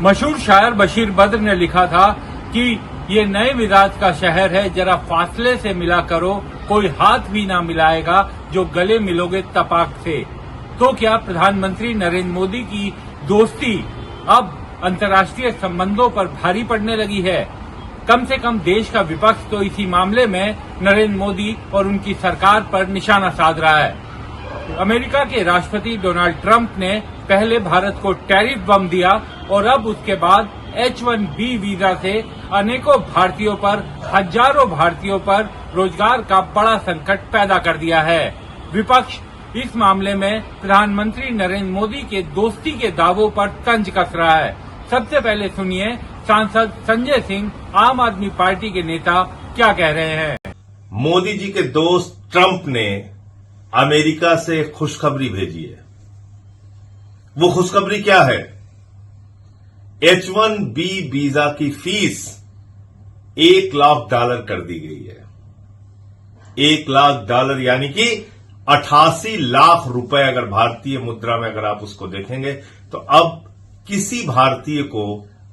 मशहूर शायर बशीर बद्र ने लिखा था कि ये नए मिजाज का शहर है, जरा फासले से मिला करो, कोई हाथ भी ना मिलाएगा जो गले मिलोगे तपाक से। तो क्या प्रधानमंत्री नरेंद्र मोदी की दोस्ती अब अंतर्राष्ट्रीय संबंधों पर भारी पड़ने लगी है? कम से कम देश का विपक्ष तो इसी मामले में नरेंद्र मोदी और उनकी सरकार पर निशाना साध रहा है। अमेरिका के राष्ट्रपति डोनाल्ड ट्रंप ने पहले भारत को टैरिफ बम दिया और अब उसके बाद H-1B वीजा से अनेकों भारतीयों पर, हजारों भारतीयों पर रोजगार का बड़ा संकट पैदा कर दिया है। विपक्ष इस मामले में प्रधानमंत्री नरेंद्र मोदी के दोस्ती के दावों पर तंज कस रहा है। सबसे पहले सुनिए सांसद संजय सिंह, आम आदमी पार्टी के नेता, क्या कह रहे हैं। मोदी जी के दोस्त ट्रंप ने अमेरिका से खुशखबरी भेजी है। वो खुशखबरी क्या है? H-1B वीजा की फीस $1 लाख कर दी गई है। $1 लाख यानी कि 88 लाख रुपए, अगर भारतीय मुद्रा में अगर आप उसको देखेंगे तो अब किसी भारतीय को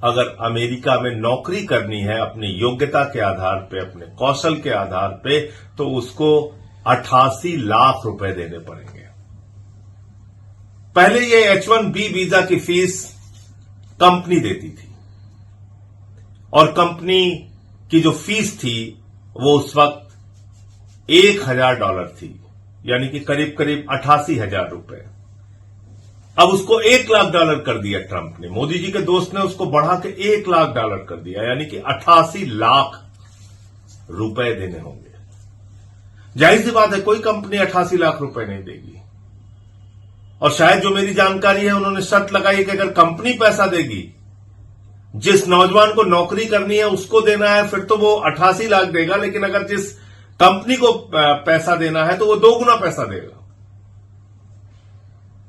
अगर अमेरिका में नौकरी करनी है अपनी योग्यता के आधार पे, अपने कौशल के आधार पे, तो उसको 88 लाख रुपए देने पड़ेंगे। पहले ये H-1B वीजा की फीस कंपनी देती थी और कंपनी की जो फीस थी वो उस वक्त $1,000 थी, यानी कि करीब करीब 88,000 रुपए। अब उसको $1 लाख कर दिया ट्रंप ने। मोदी जी के दोस्त ने उसको बढ़ा के $1 लाख कर दिया, यानी कि 88 लाख रुपए देने होंगे। जाहिर सी बात है, कोई कंपनी 88 लाख रुपए नहीं देगी। और शायद जो मेरी जानकारी है, उन्होंने शर्त लगाई कि अगर कंपनी पैसा देगी, जिस नौजवान को नौकरी करनी है उसको देना है, फिर तो वो 88 लाख देगा, लेकिन अगर जिस कंपनी को पैसा देना है तो वो 2 गुना पैसा देगा।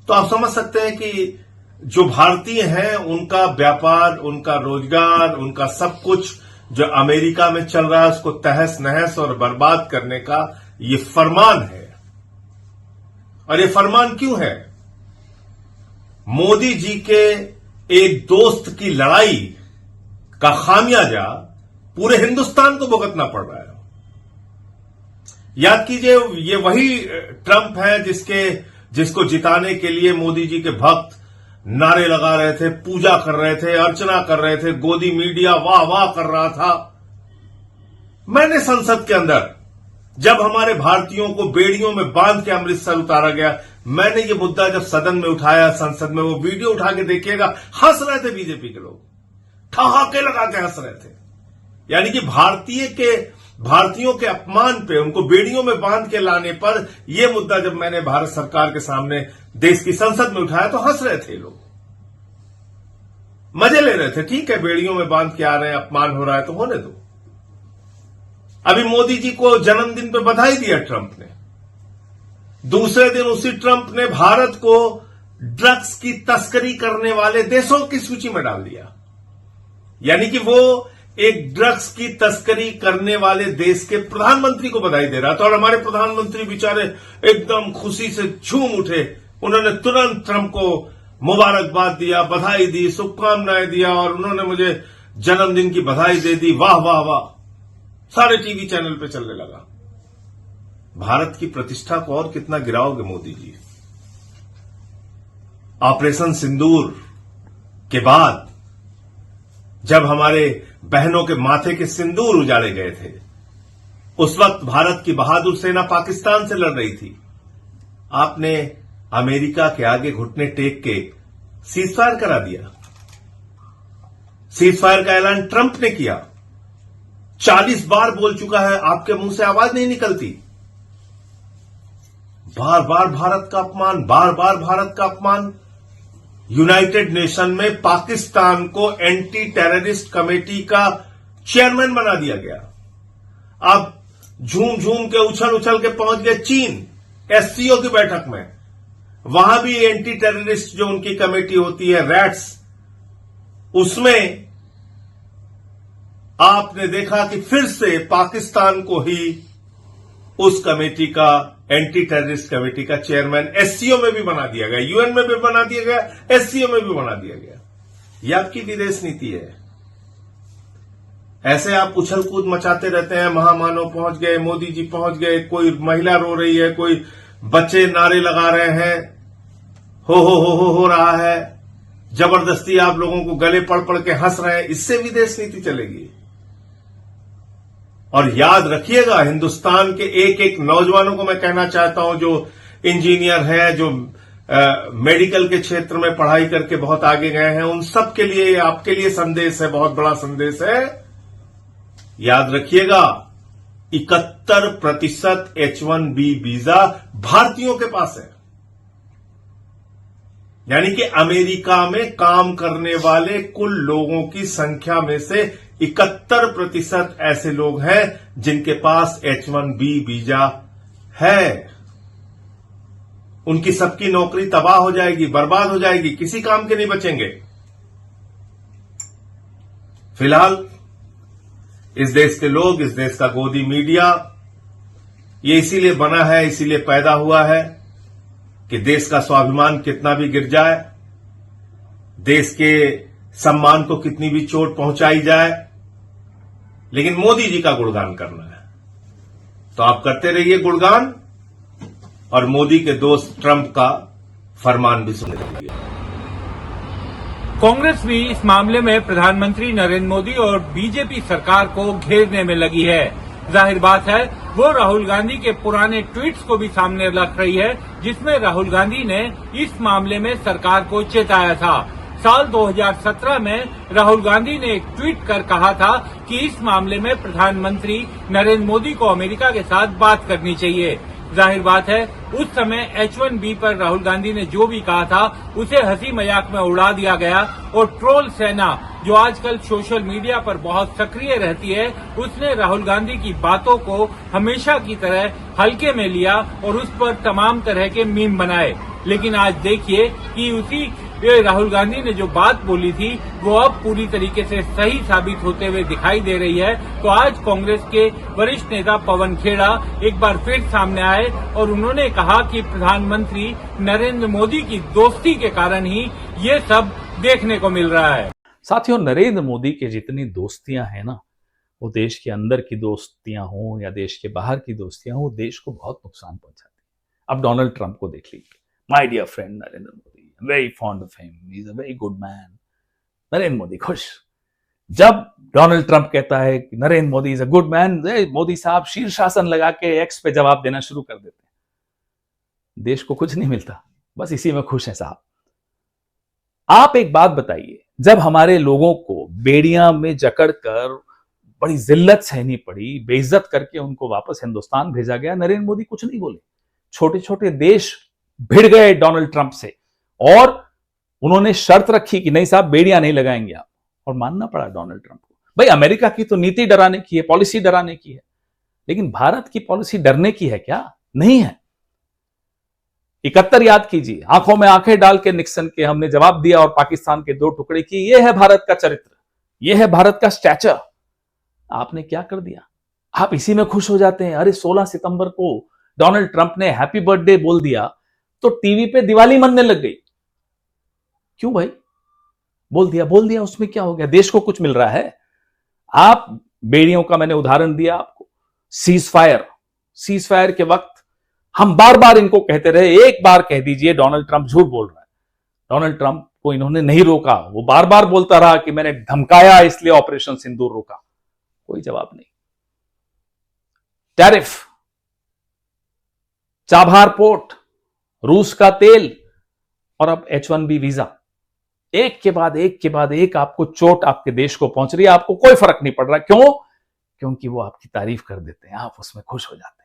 तो आप समझ सकते हैं कि जो भारतीय हैं उनका व्यापार, उनका रोजगार, उनका सब कुछ जो अमेरिका में चल रहा है उसको तहस नहस और बर्बाद करने का ये फरमान है। और ये फरमान क्यों है? मोदी जी के एक दोस्त की लड़ाई का खामियाजा पूरे हिंदुस्तान को भुगतना पड़ रहा है। याद कीजिए, ये वही ट्रंप है जिसको जिताने के लिए मोदी जी के भक्त नारे लगा रहे थे, पूजा कर रहे थे, अर्चना कर रहे थे, गोदी मीडिया वाह वाह कर रहा था। मैंने संसद के अंदर जब हमारे भारतीयों को बेड़ियों में बांध के अमृतसर उतारा गया, मैंने ये मुद्दा जब सदन में उठाया, संसद में, वो वीडियो उठा के देखिएगा, हंस रहे थे बीजेपी के लोग, ठहाके लगा के हंस रहे थे। यानी कि भारतीयों के अपमान पे, उनको बेड़ियों में बांध के लाने पर यह मुद्दा जब मैंने भारत सरकार के सामने देश की संसद में उठाया तो हंस रहे थे लोग, मजे ले रहे थे। ठीक है, बेड़ियों में बांध के आ रहे हैं, अपमान हो रहा है तो होने दो। अभी मोदी जी को जन्मदिन पे बधाई दिया ट्रंप ने। दूसरे दिन उसी ट्रंप ने भारत को ड्रग्स की तस्करी करने वाले देशों की सूची में डाल दिया। यानी कि वो एक ड्रग्स की तस्करी करने वाले देश के प्रधानमंत्री को बधाई दे रहा था। और हमारे प्रधानमंत्री बेचारे एकदम खुशी से झूम उठे। उन्होंने तुरंत ट्रंप को मुबारकबाद दिया, बधाई दी, शुभकामनाएं दिया और उन्होंने मुझे जन्मदिन की बधाई दे दी। वाह वाह वाह, सारे टीवी चैनल पे चलने लगा। भारत की प्रतिष्ठा को और कितना गिराओगे मोदी जी? ऑपरेशन सिंदूर के बाद जब हमारे बहनों के माथे के सिंदूर उजाड़े गए थे, उस वक्त भारत की बहादुर सेना पाकिस्तान से लड़ रही थी। आपने अमेरिका के आगे घुटने टेक के सीजफायर करा दिया। सीजफायर का ऐलान ट्रंप ने किया। 40 बार बोल चुका है, आपके मुंह से आवाज नहीं निकलती। बार बार भारत का अपमान, बार बार भारत का अपमान। यूनाइटेड नेशन में पाकिस्तान को एंटी टेररिस्ट कमेटी का चेयरमैन बना दिया गया। अब झूम झूम के उछल के पहुंच गए चीन SCO की बैठक में। वहां भी एंटी टेररिस्ट जो उनकी कमेटी होती है, रैट्स, उसमें आपने देखा कि फिर से पाकिस्तान को ही उस कमेटी का, एंटी टेररिस्ट कमेटी का चेयरमैन SCO में भी बना दिया गया, UN में भी बना दिया गया, SCO में भी बना दिया गया। ये आपकी विदेश नीति है। ऐसे आप उछल कूद मचाते रहते हैं, महामानव पहुंच गए, मोदी जी पहुंच गए, कोई महिला रो रही है, कोई बच्चे नारे लगा रहे हैं, हो रहा है, जबरदस्ती आप लोगों को गले पड़ पड़ के हंस रहे हैं, इससे विदेश नीति चलेगी। और याद रखिएगा, हिंदुस्तान के एक एक नौजवानों को मैं कहना चाहता हूं, जो इंजीनियर है, जो मेडिकल के क्षेत्र में पढ़ाई करके बहुत आगे गए हैं, उन सब के लिए, आपके लिए संदेश है, बहुत बड़ा संदेश है। याद रखिएगा, 71% H1B वीजा भारतीयों के पास है। यानी कि अमेरिका में काम करने वाले कुल लोगों की संख्या में से 71% ऐसे लोग हैं जिनके पास H1B वीजा है। उनकी सबकी नौकरी तबाह हो जाएगी, बर्बाद हो जाएगी, किसी काम के नहीं बचेंगे। फिलहाल इस देश के लोग, इस देश का गोदी मीडिया, ये इसीलिए बना है, इसीलिए पैदा हुआ है कि देश का स्वाभिमान कितना भी गिर जाए, देश के सम्मान को कितनी भी चोट पहुंचाई जाए, लेकिन मोदी जी का गुणगान करना है। तो आप करते रहिए गुणगान, और मोदी के दोस्त ट्रंप का फरमान भी सुनते रहिए। कांग्रेस भी इस मामले में प्रधानमंत्री नरेंद्र मोदी और बीजेपी सरकार को घेरने में लगी है। जाहिर बात है, वो राहुल गांधी के पुराने ट्वीट्स को भी सामने रख रही है, जिसमें राहुल गांधी ने इस मामले में सरकार को चेताया था। साल 2017 में राहुल गांधी ने एक ट्वीट कर कहा था कि इस मामले में प्रधानमंत्री नरेंद्र मोदी को अमेरिका के साथ बात करनी चाहिए। जाहिर बात है, उस समय H1B पर राहुल गांधी ने जो भी कहा था उसे हंसी मजाक में उड़ा दिया गया, और ट्रोल सेना जो आजकल सोशल मीडिया पर बहुत सक्रिय रहती है, उसने राहुल गांधी की बातों को हमेशा की तरह हल्के में लिया और उस पर तमाम तरह के मीम बनाए। लेकिन आज देखिए कि उसी राहुल गांधी ने जो बात बोली थी वो अब पूरी तरीके से सही साबित होते हुए दिखाई दे रही है। तो आज कांग्रेस के वरिष्ठ नेता पवन खेड़ा एक बार फिर सामने आए और उन्होंने कहा कि प्रधानमंत्री नरेंद्र मोदी की दोस्ती के कारण ही ये सब देखने को मिल रहा है। साथियों, नरेंद्र मोदी के जितनी दोस्तियां हैं ना, वो देश के अंदर की दोस्तियां हों या देश के बाहर की दोस्तियां हों, देश को बहुत नुकसान पहुंचाती है। अब डोनाल्ड ट्रंप को देख लीजिए। My dear friend Narendra Modi, very fond of him, he is a very good man. Narendra Modi खुश। जब डोनाल्ड ट्रंप कहता है कि Narendra Modi is a good man, Modi साहब शीर्षासन लगा के एक्स पे जवाब देना शुरू कर देते हैं। देश को कुछ नहीं मिलता, बस इसी में खुश है साहब। आप एक बात बताइए, जब हमारे लोगों को बेड़ियां में जकड़कर बड़ी जिल्लत सहनी पड़ी, बेइज्जत करके उनको वापस हिंदुस्तान भेजा गया, नरेंद्र मोदी कुछ नहीं बोले। छोटे छोटे देश भिड़ गए डोनाल्ड ट्रंप से और उन्होंने शर्त रखी कि नहीं साहब, बेड़ियां नहीं लगाएंगे आप, और मानना पड़ा डोनाल्ड ट्रंप को। भाई, अमेरिका की तो नीति डराने की है, पॉलिसी डराने की है, लेकिन भारत की पॉलिसी डरने की है क्या? नहीं है। 71 याद कीजिए, आंखों में आंखें डाल के निक्सन के हमने जवाब दिया और पाकिस्तान के 2 टुकड़े किए। यह है भारत का चरित्र, यह है भारत का स्टैचर। आपने क्या कर दिया? आप इसी में खुश हो जाते हैं। अरे 16 सितंबर को डोनाल्ड ट्रंप ने हैप्पी बर्थडे बोल दिया तो टीवी पे दिवाली मनने लग गई। क्यों भाई? बोल दिया, उसमें क्या हो गया? देश को कुछ मिल रहा है? आप बेड़ियों का मैंने उदाहरण दिया आपको। सीज फायर के वक्त हम बार बार इनको कहते रहे, एक बार कह दीजिए डोनाल्ड ट्रंप झूठ बोल रहा है। डोनाल्ड ट्रंप को इन्होंने नहीं रोका, वो बार बार बोलता रहा कि मैंने धमकाया इसलिए ऑपरेशन सिंदूर रोका। कोई जवाब नहीं। टैरिफ, चाबहार पोर्ट, रूस का तेल और अब H1B वीजा, एक के बाद एक आपको चोट आपके देश को पहुंच रही है। आपको कोई फर्क नहीं पड़ रहा। क्यों? क्योंकि वो आपकी तारीफ कर देते हैं, आप उसमें खुश हो जाते हैं।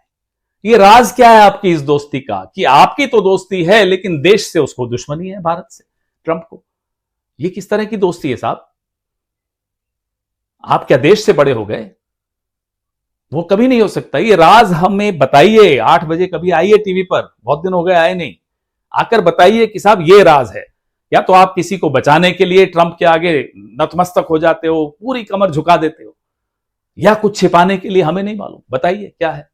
ये राज क्या है आपकी इस दोस्ती का कि आपकी तो दोस्ती है लेकिन देश से उसको दुश्मनी है, भारत से, ट्रंप को। ये किस तरह की दोस्ती है साहब? आप क्या देश से बड़े हो गए? वो कभी नहीं हो सकता। ये राज हमें बताइए। 8 बजे कभी आइए टीवी पर, बहुत दिन हो गए आए नहीं, आकर बताइए कि साहब ये राज है। या तो आप किसी को बचाने के लिए ट्रंप के आगे नतमस्तक हो जाते हो, पूरी कमर झुका देते हो, या कुछ छिपाने के लिए, हमें नहीं मालूम। बताइए क्या है?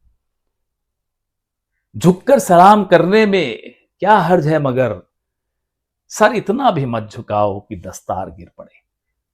झुककर सलाम करने में क्या हर्ज है, मगर सर इतना भी मत झुकाओ कि दस्तार गिर पड़े,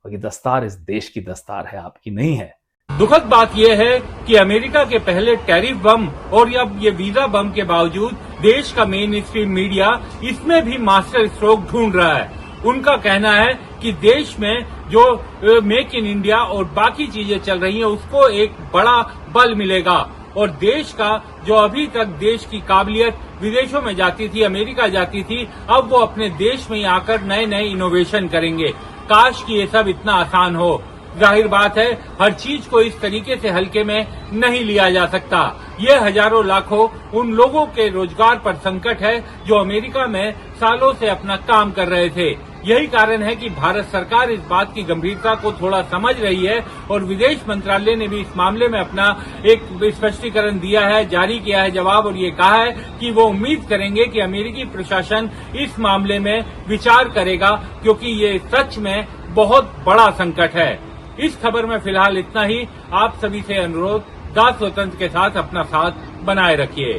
क्योंकि दस्तार इस देश की दस्तार है, आपकी नहीं है। दुखद बात यह है कि अमेरिका के पहले टैरिफ बम और अब ये वीजा बम के बावजूद देश का मेन स्ट्रीम मीडिया इसमें भी मास्टर स्ट्रोक ढूंढ रहा है। उनका कहना है कि देश में जो मेक इन इंडिया और बाकी चीजें चल रही हैं उसको एक बड़ा बल मिलेगा और देश का जो अभी तक देश की काबिलियत विदेशों में जाती थी, अमेरिका जाती थी, अब वो अपने देश में ही आकर नए नए इनोवेशन करेंगे। काश कि ये सब इतना आसान हो। जाहिर बात है हर चीज को इस तरीके से हल्के में नहीं लिया जा सकता। ये हजारों लाखों उन लोगों के रोजगार पर संकट है जो अमेरिका में सालों से अपना काम कर रहे थे। यही कारण है कि भारत सरकार इस बात की गंभीरता को थोड़ा समझ रही है और विदेश मंत्रालय ने भी इस मामले में अपना एक स्पष्टीकरण दिया है, जारी किया है जवाब, और ये कहा है कि वो उम्मीद करेंगे कि अमेरिकी प्रशासन इस मामले में विचार करेगा क्योंकि ये सच में बहुत बड़ा संकट है। इस खबर में फिलहाल इतना ही। आप सभी से अनुरोध, दास स्वतंत्र के साथ अपना साथ बनाए रखिए।